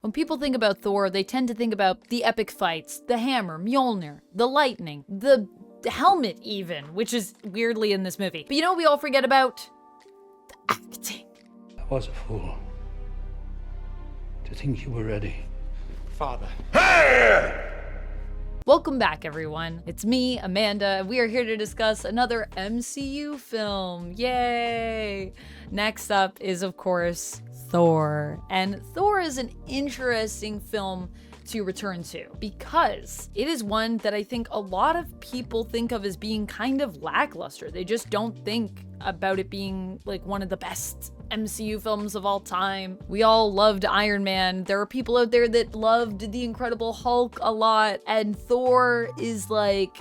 When people think about Thor, they tend to think about the epic fights, the hammer, Mjolnir, the lightning, the helmet even, which is weirdly in this movie. But you know what we all forget about? The acting. I was a fool to think you were ready. Father. Welcome back, everyone. It's me, Amanda, and we are here to discuss another MCU film. Yay! Next up is, of course, Thor. And Thor is an interesting film to return to because it is one that I think a lot of people think of as being kind of lackluster. They just don't think about it being like one of the best MCU films of all time. We all loved Iron Man. There are people out there that loved The Incredible Hulk a lot, and Thor is like,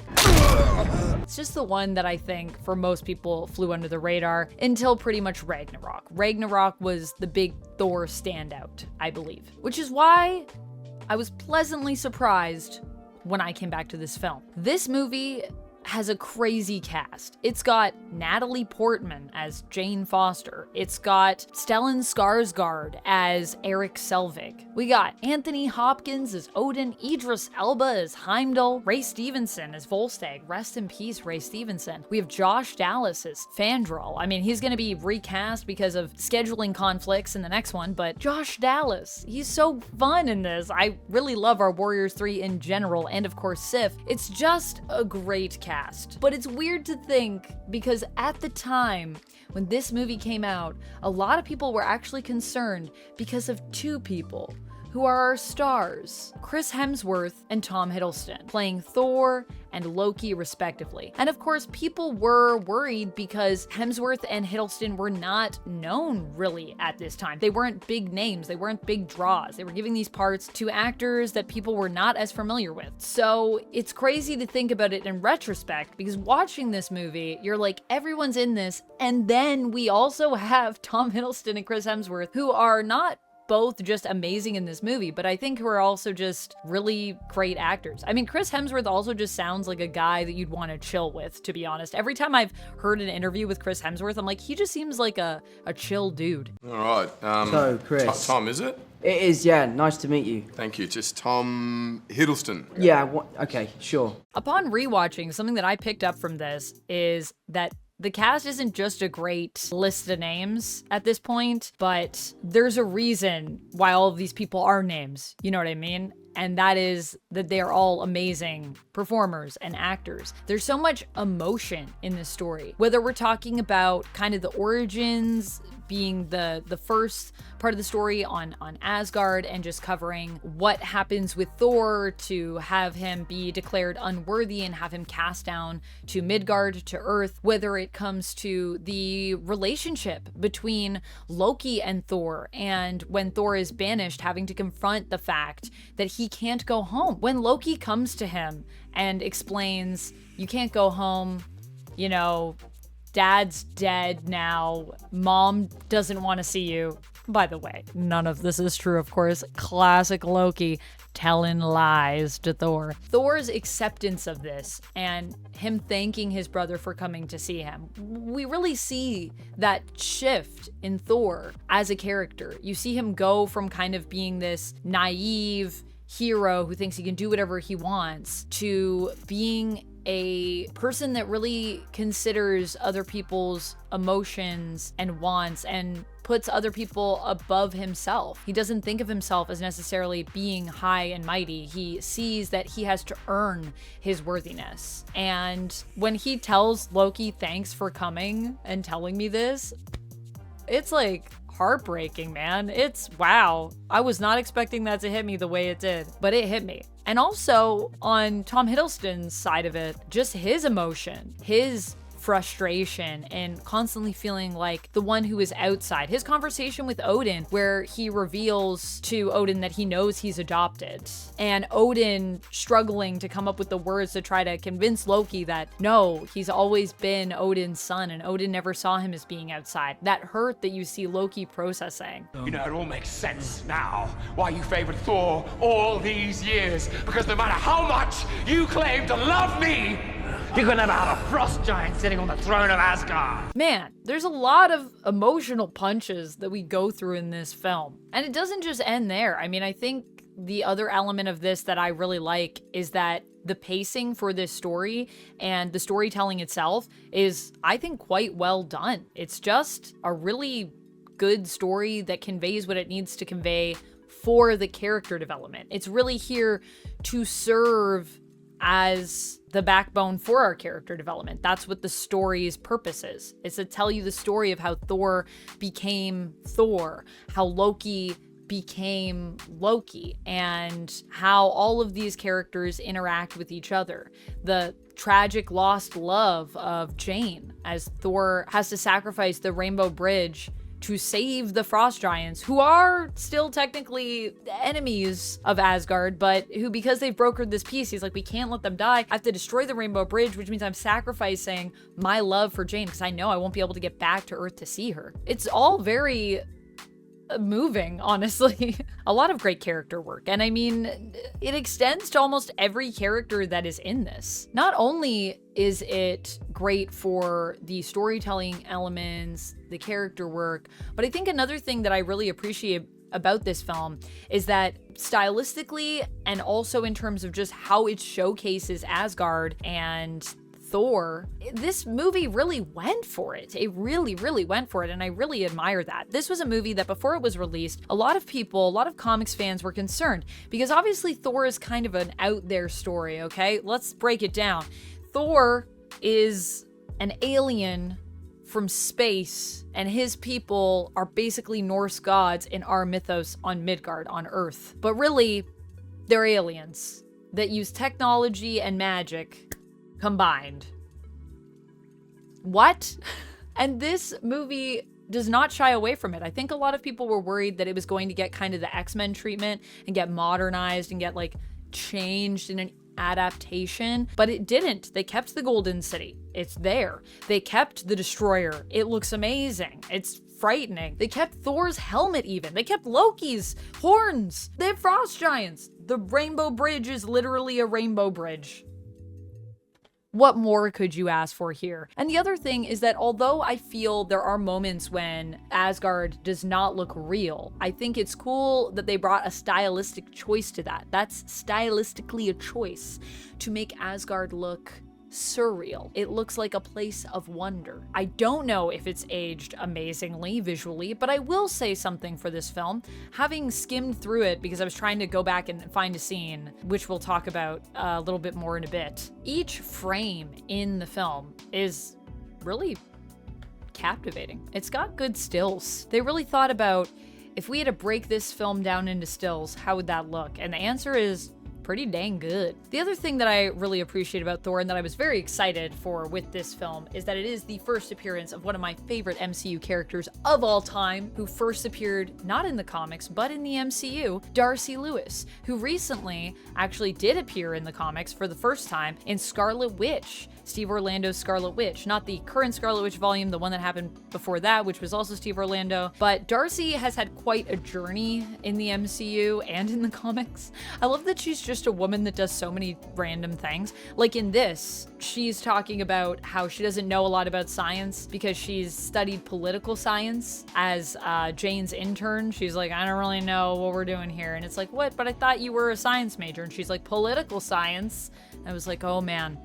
it's just the one that I think for most people flew under the radar until pretty much Ragnarok. Ragnarok was the big Thor standout, I believe, which is why I was pleasantly surprised when I came back to this film. This movie has a crazy cast. It's got Natalie Portman as Jane Foster. It's got Stellan Skarsgård as Eric Selvig. We got Anthony Hopkins as Odin, Idris Elba as Heimdall, Ray Stevenson as Volstagg. Rest in peace, Ray Stevenson. We have Josh Dallas as Fandral. I mean, he's gonna be recast because of scheduling conflicts in the next one, but Josh Dallas, he's so fun in this. I really love our Warriors 3 in general, and of course Sif. It's just a great cast. But it's weird to think because at the time when this movie came out, a lot of people were actually concerned because of two people who are our stars, Chris Hemsworth and Tom Hiddleston, playing Thor and Loki respectively. And of course, people were worried because Hemsworth and Hiddleston were not known really at this time. They weren't big names, they weren't big draws. They were giving these parts to actors that people were not as familiar with. So it's crazy to think about it in retrospect because watching this movie, you're like, everyone's in this. And then we also have Tom Hiddleston and Chris Hemsworth who are not both just amazing in this movie, but I think who are also just really great actors. I mean, Chris Hemsworth also just sounds like a guy that you'd want to chill with, to be honest. Every time I've heard an interview with Chris Hemsworth, I'm like, he just seems like a chill dude. All right. So, Chris. Tom, is it? It is, yeah. Nice to meet you. Thank you. Just Tom Hiddleston. Yeah, okay, sure. Upon rewatching, something that I picked up from this is that the cast isn't just a great list of names at this point, but there's a reason why all of these people are names. You know what I mean? And that is that they are all amazing performers and actors. There's so much emotion in this story. Whether we're talking about kind of the origins, being the first part of the story on Asgard and just covering what happens with Thor to have him be declared unworthy and have him cast down to Midgard, to Earth, whether it comes to the relationship between Loki and Thor, and when Thor is banished, having to confront the fact that he can't go home. When Loki comes to him and explains, you can't go home, you know, Dad's dead now, Mom doesn't want to see you. By the way, none of this is true, of course. Classic Loki telling lies to Thor. Thor's acceptance of this and him thanking his brother for coming to see him. We really see that shift in Thor as a character. You see him go from kind of being this naive hero who thinks he can do whatever he wants to being a person that really considers other people's emotions and wants and puts other people above himself. He doesn't think of himself as necessarily being high and mighty. He sees that he has to earn his worthiness. And when he tells Loki, thanks for coming and telling me this, it's like heartbreaking, man. It's wow. I was not expecting that to hit me the way it did, but it hit me. And also on Tom Hiddleston's side of it, just his emotion, his frustration and constantly feeling like the one who is outside. His conversation with Odin, where he reveals to Odin that he knows he's adopted, and Odin struggling to come up with the words to try to convince Loki that no, he's always been Odin's son and Odin never saw him as being outside. That hurt that you see Loki processing. You know, it all makes sense now why you favored Thor all these years, because no matter how much you claim to love me, You could never have a frost giant sitting on the throne of Asgard. Man, there's a lot of emotional punches that we go through in this film. And it doesn't just end there. I mean, I think the other element of this that I really like is that the pacing for this story and the storytelling itself is, I think, quite well done. It's just a really good story that conveys what it needs to convey for the character development. It's really here to serve as the backbone for our character development. That's what the story's purpose is. It's to tell you the story of how Thor became Thor, how Loki became Loki, and how all of these characters interact with each other. The tragic lost love of Jane as Thor has to sacrifice the Rainbow Bridge to save the Frost Giants, who are still technically enemies of Asgard, but who, because they've brokered this peace, he's like, we can't let them die. I have to destroy the Rainbow Bridge, which means I'm sacrificing my love for Jane because I know I won't be able to get back to Earth to see her. It's all very moving, honestly. A lot of great character work. And I mean, it extends to almost every character that is in this. Not only is it great for the storytelling elements, the character work, but I think another thing that I really appreciate about this film is that stylistically and also in terms of just how it showcases Asgard and Thor, this movie really went for it. It really, really went for it, and I really admire that. This was a movie that before it was released, a lot of people, a lot of comics fans were concerned because obviously Thor is kind of an out there story, okay? Let's break it down. Thor is an alien from space, and his people are basically Norse gods in our mythos on Midgard, on Earth. But really, they're aliens that use technology and magic combined. What? And this movie does not shy away from it. I think a lot of people were worried that it was going to get kind of the X-Men treatment and get modernized and get like changed in an adaptation, but it didn't. They kept the Golden City. It's there. They kept the Destroyer. It looks amazing. It's frightening. They kept Thor's helmet even. They kept Loki's horns. They have frost giants. The Rainbow Bridge is literally a rainbow bridge. What more could you ask for here? And the other thing is that although I feel there are moments when Asgard does not look real, I think it's cool that they brought a stylistic choice to that. That's stylistically a choice to make Asgard look surreal. It looks like a place of wonder. I don't know if it's aged amazingly visually, but I will say something for this film. Having skimmed through it because I was trying to go back and find a scene, which we'll talk about a little bit more in a bit. Each frame in the film is really captivating. It's got good stills. They really thought about, if we had to break this film down into stills, how would that look? And the answer is pretty dang good. The other thing that I really appreciate about Thor and that I was very excited for with this film is that it is the first appearance of one of my favorite MCU characters of all time, who first appeared not in the comics, but in the MCU, Darcy Lewis, who recently actually did appear in the comics for the first time in Scarlet Witch, Steve Orlando's Scarlet Witch. Not the current Scarlet Witch volume, the one that happened before that, which was also Steve Orlando, but Darcy has had quite a journey in the MCU and in the comics. I love that she's just a woman that does so many random things. Like in this, she's talking about how she doesn't know a lot about science because she's studied political science as Jane's intern. She's like, I don't really know what we're doing here. And it's like, what? But I thought you were a science major. And she's like, political science. I was like, oh man.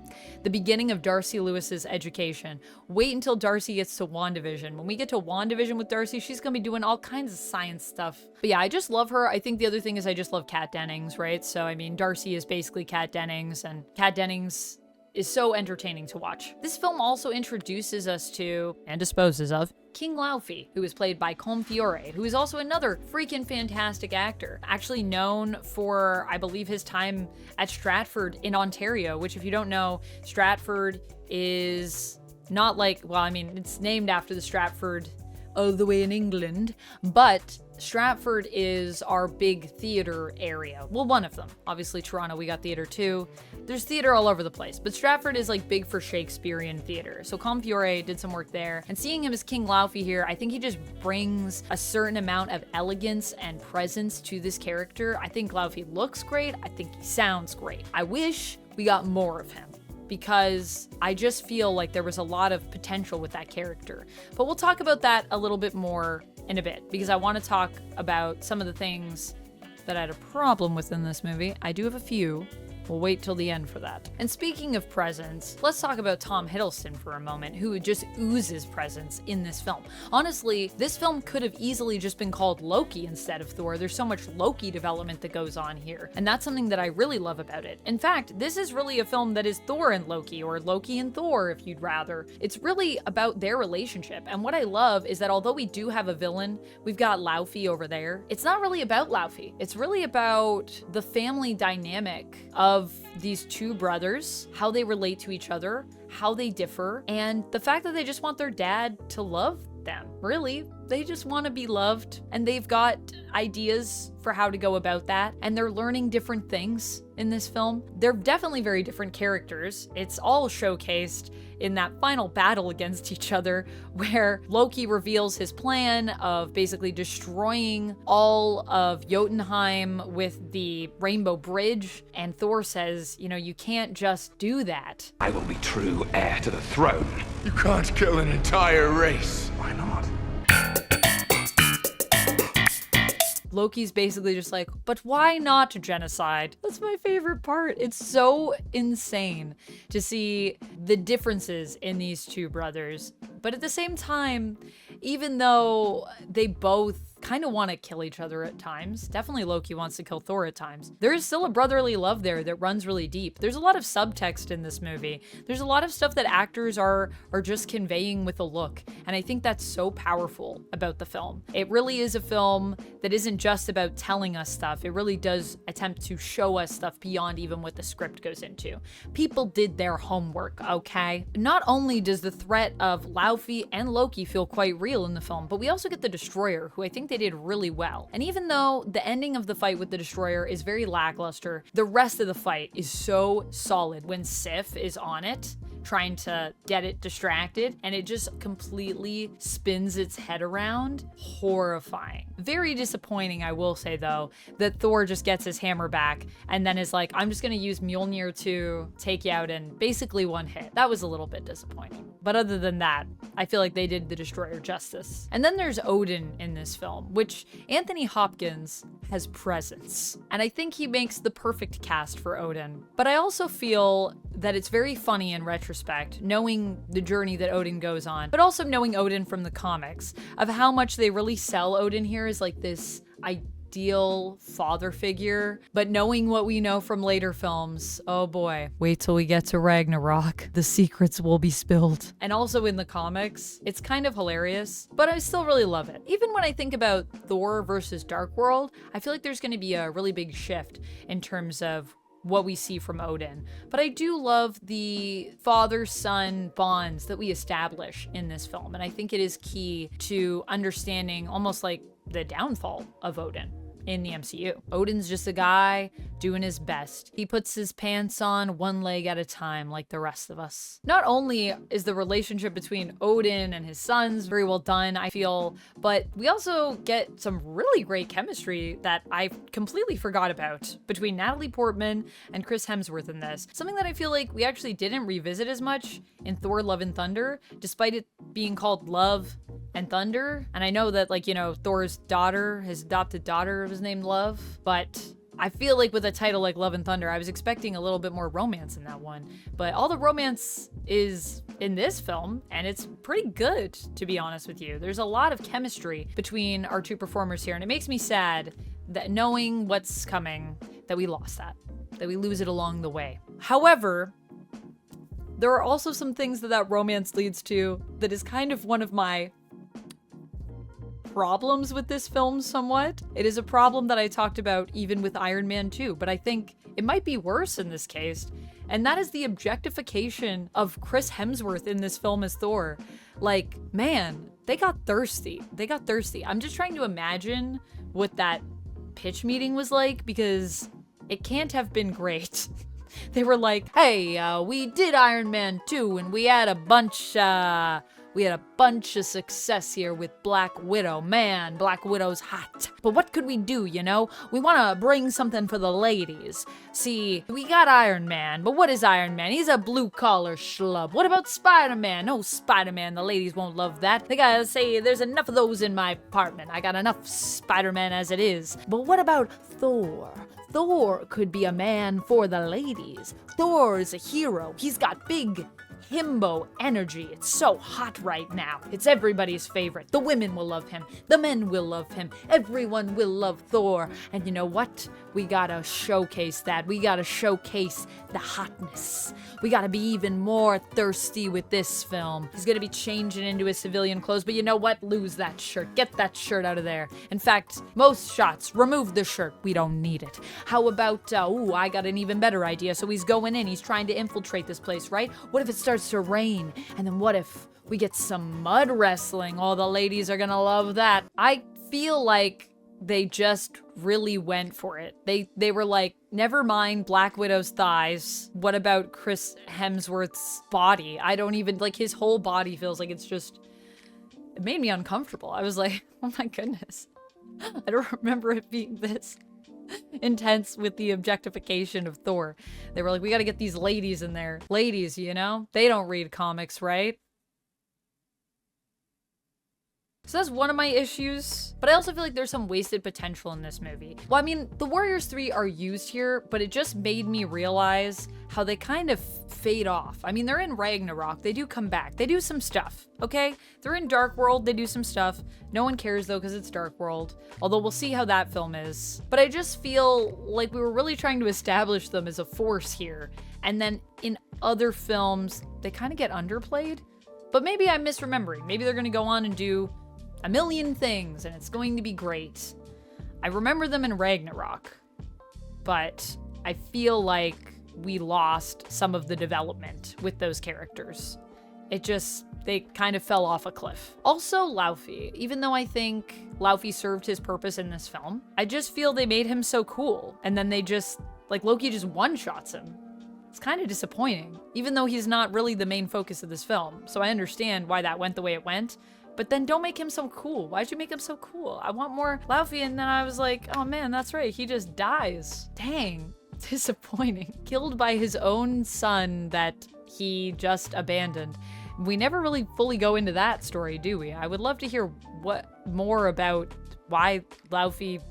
The beginning of Darcy Lewis's education. Wait until Darcy gets to WandaVision. When we get to WandaVision with Darcy, she's gonna be doing all kinds of science stuff. But yeah, I just love her. I think the other thing is I just love Kat Dennings, right? So I mean, Darcy is basically Kat Dennings, and Kat Dennings is so entertaining to watch. This film also introduces us to, and disposes of, King Laufey, who is played by Colm Feore, who is also another freaking fantastic actor. Actually known for, I believe, his time at Stratford in Ontario, which if you don't know, Stratford is not like, well, I mean, it's named after the Stratford all the way in England, but Stratford is our big theater area. Well, one of them. Obviously, Toronto, we got theater too. There's theater all over the place, but Stratford is like big for Shakespearean theater. So Colm Feore did some work there, and seeing him as King Laufey here, I think he just brings a certain amount of elegance and presence to this character. I think Laufey looks great. I think he sounds great. I wish we got more of him. because I just feel like there was a lot of potential with that character. But we'll talk about that a little bit more in a bit, because I want to talk about some of the things that I had a problem with in this movie. I do have a few. We'll wait till the end for that. And speaking of presence, let's talk about Tom Hiddleston for a moment, who just oozes presence in this film. Honestly, this film could have easily just been called Loki instead of Thor. There's so much Loki development that goes on here, and that's something that I really love about it. In fact, this is really a film that is Thor and Loki, or Loki and Thor if you'd rather. It's really about their relationship, and what I love is that although we do have a villain, we've got Laufey over there, it's not really about Laufey. It's really about the family dynamic of these two brothers, how they relate to each other, how they differ, and the fact that they just want their dad to love them. Really, they just want to be loved, and they've got ideas for how to go about that, and they're learning different things in this film. They're definitely very different characters. It's all showcased in that final battle against each other, where Loki reveals his plan of basically destroying all of Jotunheim with the Rainbow Bridge, and Thor says, you know, you can't just do that. I will be true heir to the throne. You can't kill an entire race. Why not? Loki's basically just like, but why not genocide? That's my favorite part. It's so insane to see the differences in these two brothers. But at the same time, even though they both kind of want to kill each other at times, definitely Loki wants to kill Thor at times, there is still a brotherly love there that runs really deep. There's a lot of subtext in this movie. There's a lot of stuff that actors are just conveying with a look, and I think that's so powerful about the film. It really is a film that isn't just about telling us stuff. It really does attempt to show us stuff beyond even what the script goes into. People did their homework, okay? Not only does the threat of Laufey and Loki feel quite real in the film, but we also get the Destroyer, who I think they did really well. And even though the ending of the fight with the Destroyer is very lackluster, the rest of the fight is so solid when Sif is on it, trying to get it distracted, and it just completely spins its head around. Horrifying. Very disappointing, I will say though, that Thor just gets his hammer back and then is like, I'm just gonna use Mjolnir to take you out in basically one hit. That was a little bit disappointing. But other than that, I feel like they did the Destroyer justice. And then there's Odin in this film, which Anthony Hopkins has presence. And I think he makes the perfect cast for Odin. But I also feel that it's very funny in retrospect, knowing the journey that Odin goes on, but also knowing Odin from the comics, of how much they really sell Odin here as like this ideal father figure. But knowing what we know from later films, oh boy, wait till we get to Ragnarok. The secrets will be spilled. And also in the comics, it's kind of hilarious, but I still really love it. Even when I think about Thor versus Dark World, I feel like there's going to be a really big shift in terms of what we see from Odin. But I do love the father-son bonds that we establish in this film, and I think it is key to understanding almost like the downfall of Odin in the MCU. Odin's just a guy doing his best. He puts his pants on one leg at a time like the rest of us. Not only is the relationship between Odin and his sons very well done, I feel, but we also get some really great chemistry that I completely forgot about between Natalie Portman and Chris Hemsworth in this. Something that I feel like we actually didn't revisit as much in Thor: Love and Thunder, despite it being called Love and Thunder. And I know that, like, you know, Thor's daughter, his adopted daughter, was named Love, but I feel like with a title like Love and Thunder, I was expecting a little bit more romance in that one. But all the romance is in this film, and it's pretty good, to be honest with you. There's a lot of chemistry between our two performers here, and it makes me sad that knowing what's coming, that we lost that we lose it along the way. However, there are also some things that romance leads to that is kind of one of my problems with this film somewhat. It is a problem that I talked about even with Iron Man 2, but I think it might be worse in this case, and that is the objectification of Chris Hemsworth in this film as Thor. Like, man, they got thirsty. I'm just trying to imagine what that pitch meeting was like, because it can't have been great. They were like, hey, we did Iron Man 2 and we had a bunch We had a bunch of success here with Black Widow. Man, Black Widow's hot. But what could we do, you know? We want to bring something for the ladies. See, we got Iron Man, but what is Iron Man? He's a blue-collar schlub. What about Spider-Man? No, Spider-Man, the ladies won't love that. They gotta say, there's enough of those in my apartment. I got enough Spider-Man as it is. But what about Thor? Thor could be a man for the ladies. Thor is a hero. He's got big himbo energy. It's so hot right now. It's everybody's favorite. The women will love him. The men will love him. Everyone will love Thor. And you know what? We gotta showcase that. We gotta showcase the hotness. We gotta be even more thirsty with this film. He's gonna be changing into his civilian clothes, but you know what? Lose that shirt. Get that shirt out of there. In fact, most shots, remove the shirt. We don't need it. How about, I got an even better idea. So he's going in. He's trying to infiltrate this place, right? What if it starts to rain? And then what if we get some mud wrestling? Oh, the ladies are gonna love that. I feel like they just really went for it. They were like, never mind Black Widow's thighs. What about Chris Hemsworth's body? I don't even, like, his whole body feels like it's just, it made me uncomfortable. I was like, oh my goodness. I don't remember it being this intense with the objectification of Thor. They were like, we gotta get these ladies in there. Ladies, you know? They don't read comics, right? So that's one of my issues, but I also feel like there's some wasted potential in this movie. Well, I mean, the Warriors 3 are used here, but it just made me realize how they kind of fade off. I mean, they're in Ragnarok, they do come back, they do some stuff, okay? They're in Dark World, they do some stuff. No one cares though, because it's Dark World, although we'll see how that film is. But I just feel like we were really trying to establish them as a force here, and then in other films, they kind of get underplayed. But maybe I'm misremembering. Maybe they're gonna go on and do a million things, and it's going to be great. I remember them in Ragnarok, but I feel like we lost some of the development with those characters. They kind of fell off a cliff. Also, Laufey. Even though I think Laufey served his purpose in this film, I just feel they made him so cool, and then they just, like, Loki just one-shots him. It's kind of disappointing, even though he's not really the main focus of this film, so I understand why that went the way it went. But then don't make him so cool. Why'd you make him so cool? I want more Laufey, and then I was like, oh man, that's right, he just dies. Dang, disappointing. Killed by his own son that he just abandoned. We never really fully go into that story, do we? I would love to hear more about why Laufey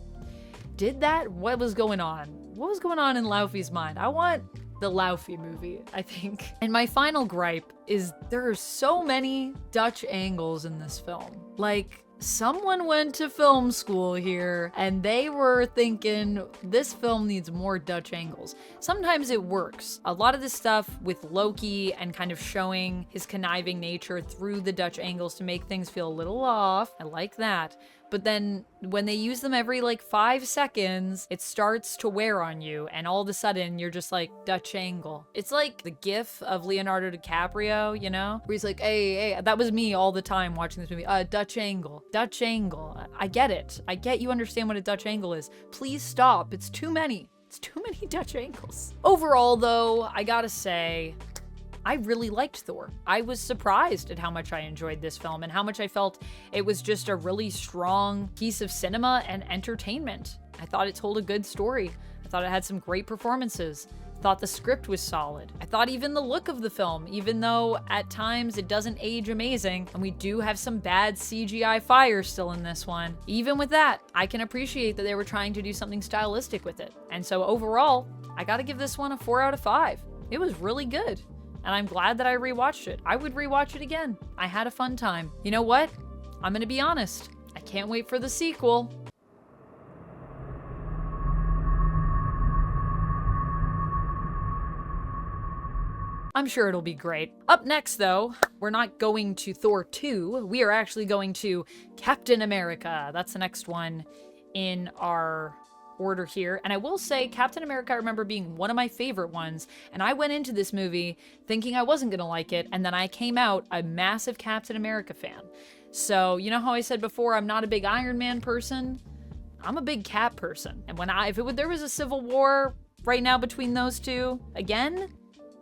did that. What was going on? What was going on in Laufey's mind? I want the Laufey movie, I think. And my final gripe is there are so many Dutch angles in this film. Like, someone went to film school here and they were thinking this film needs more Dutch angles. Sometimes it works. A lot of this stuff with Loki and kind of showing his conniving nature through the Dutch angles to make things feel a little off. I like that. But then when they use them every like 5 seconds, it starts to wear on you. And all of a sudden you're just like, Dutch angle. It's like the gif of Leonardo DiCaprio, you know? Where he's like, hey, that was me all the time watching this movie. Dutch angle, Dutch angle. I get it. I get you understand what a Dutch angle is. Please stop. It's too many. It's too many Dutch angles. Overall though, I gotta say, I really liked Thor. I was surprised at how much I enjoyed this film and how much I felt it was just a really strong piece of cinema and entertainment. I thought it told a good story. I thought it had some great performances. I thought the script was solid. I thought even the look of the film, even though at times it doesn't age amazing, and we do have some bad CGI fire still in this one, even with that, I can appreciate that they were trying to do something stylistic with it. And so overall, I gotta give this one a 4 out of 5. It was really good. And I'm glad that I rewatched it. I would rewatch it again. I had a fun time. You know what? I'm gonna be honest. I can't wait for the sequel. I'm sure it'll be great. Up next, though, we're not going to Thor 2. We are actually going to Captain America. That's the next one in our order here. And I will say Captain America I remember being one of my favorite ones, and I went into this movie thinking I wasn't gonna like it, and then I came out a massive Captain America fan. So you know how I said before I'm not a big Iron Man person? I'm a big Cap person. And when there was a civil war right now between those two, again,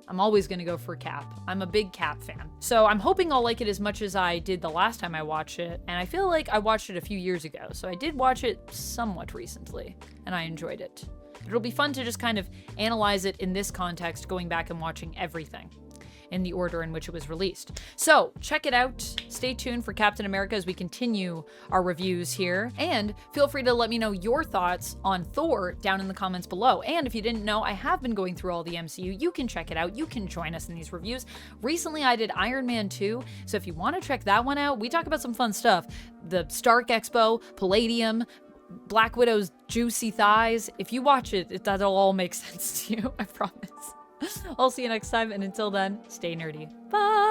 I'm always gonna go for Cap. I'm a big Cap fan. So I'm hoping I'll like it as much as I did the last time I watched it, and I feel like I watched it a few years ago, so I did watch it somewhat recently, and I enjoyed it. It'll be fun to just kind of analyze it in this context, going back and watching everything in the order in which it was released. So check it out. Stay tuned for Captain America as we continue our reviews here. And feel free to let me know your thoughts on Thor down in the comments below. And if you didn't know, I have been going through all the MCU. You can check it out. You can join us in these reviews. Recently, I did Iron Man 2. So if you want to check that one out, we talk about some fun stuff. The Stark Expo, Palladium, Black Widow's juicy thighs. If you watch it, that'll all make sense to you, I promise. I'll see you next time, and until then, stay nerdy. Bye!